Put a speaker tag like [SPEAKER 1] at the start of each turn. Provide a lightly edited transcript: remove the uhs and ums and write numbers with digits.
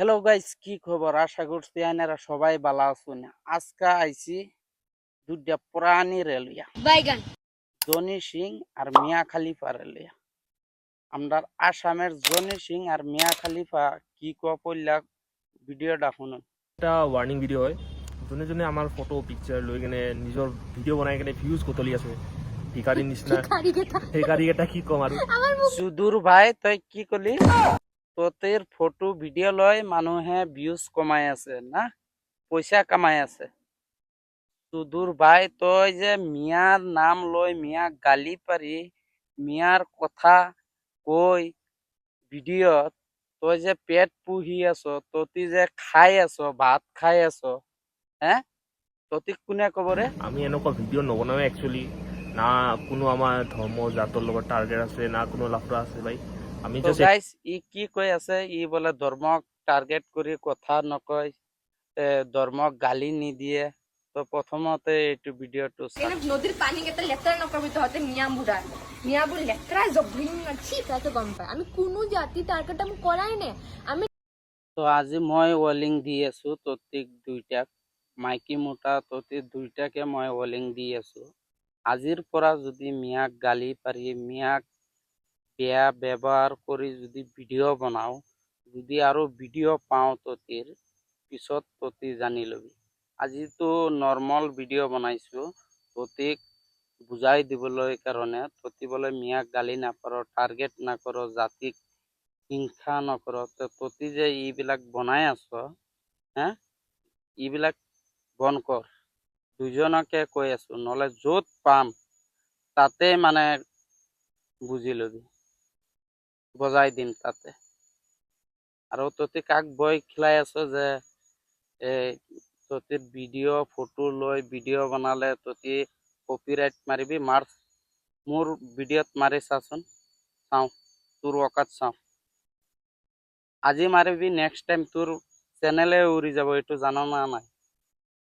[SPEAKER 1] Hello guys, কি খবর? আশা করছি আইনারা সবাই ভালো আছেন। আজকে আইছি দুইটা প্রাণী রেলিয়া,
[SPEAKER 2] বাইগান
[SPEAKER 1] জনি সিং আর মিয়া খালিফা রেলিয়া। আমরা আসামের জনি সিং আর মিয়া খালিফা কি কইলা ভিডিওটা শুনুন।
[SPEAKER 3] এটা ৱাৰ্ণিং ভিডিঅ' হয়। যোনে যোনে আমাৰ ফটো পিকচাৰ লৈ কিনে নিজৰ ভিডিঅ' বনাই কিনে ভিউজ কতলি আছে ভিকাৰীৰ নিচিনা ভিকাৰীকেইটা কি ক'ম আৰু।
[SPEAKER 1] সুদূর ভাই, তই কি কলি? তোর ফটো ভিডিও লয় মানুহে ভিউজ কমাই আছে না, পয়সা কামাই আছে। সুদূর ভাই, তই যে মিয়ার নাম লই মিয়া গালি পারি, মিয়ার কথা কই ভিডিওত, তই যে পেট পুহি আছো, ততি যে খাই আছো, ভাত খাই আছো, হ্যাঁ? ততি কোনে কব রে?
[SPEAKER 3] আমি এনেকুৱা ভিডিঅ' নবনাওৱে একচুৱেলি। না কোনো আমাৰ ধৰ্ম জাতৰ লগত টাৰ্গেট আছে, না কোনো লাফৰা আছে ভাই। আমি
[SPEAKER 1] তো
[SPEAKER 3] জাষ্ট
[SPEAKER 1] গাইস, ই কি কৈ আছে? ই বোলে ধৰ্মক টাৰ্গেট কৰি কথা নকয়, ধৰ্মক গালি নিদিয়ে। তো প্ৰথমতে এইটো ভিডিঅ'টো চাওক।
[SPEAKER 2] নদীর পানি কেটে লেতেরা নকরবি তহতে মিয়াবুড়া মিয়াবুর লেতেরা জব্রিং ঠিক আছে গম পাই আমি কোনো জাতি টার্গেট আমি করাই নে আমি
[SPEAKER 1] তো আজি মই ৱাৰ্নিং দি আছো ততিক দুইটাক, মাইকী মোটা ততি দুইটাকে মই ৱাৰ্নিং দি আছো। আজিৰ পৰা যদি মিয়াক গালি পাৰি, মিয়াক বেয়া ব্যৱহাৰ কৰি যদি ভিডিঅ' বনাও, যদি আৰু ভিডিঅ' পাওঁ ততিৰ, পিছত ততি জানি লবি। আজিতো নৰ্মেল ভিডিঅ' বনাইছো ততিক বুজাই দিবলৈ কাৰণে। ততি বোলে মিয়াক গালি নাপাৰ, টাৰ্গেট নকৰ, জাতিক হিংসা নকৰ। ততি যে এইবিলাক বনাই আছ, হ্যাঁ, এইবিলাক বন্ধ কৰ। দুজনকে কৈ আছো, নহলে য'ত পাম তাতে মানে বুজি লবি, বজাই দিম তাতে। আৰু ততি কাক বই খেলাই আছ যে ততি ভিডিঅ' ফটো লৈ ভিডিঅ' বনালে ততি কপিৰাইট মাৰিবি? মাৰ, মোৰ ভিডিঅ'ত মাৰি চাচোন, চাওঁ তোৰ অকাত চাওঁ। আজি মাৰিবি, নেক্সট টাইম তোৰ চেনেলে উৰি যাব, এইটো জানো না নাই?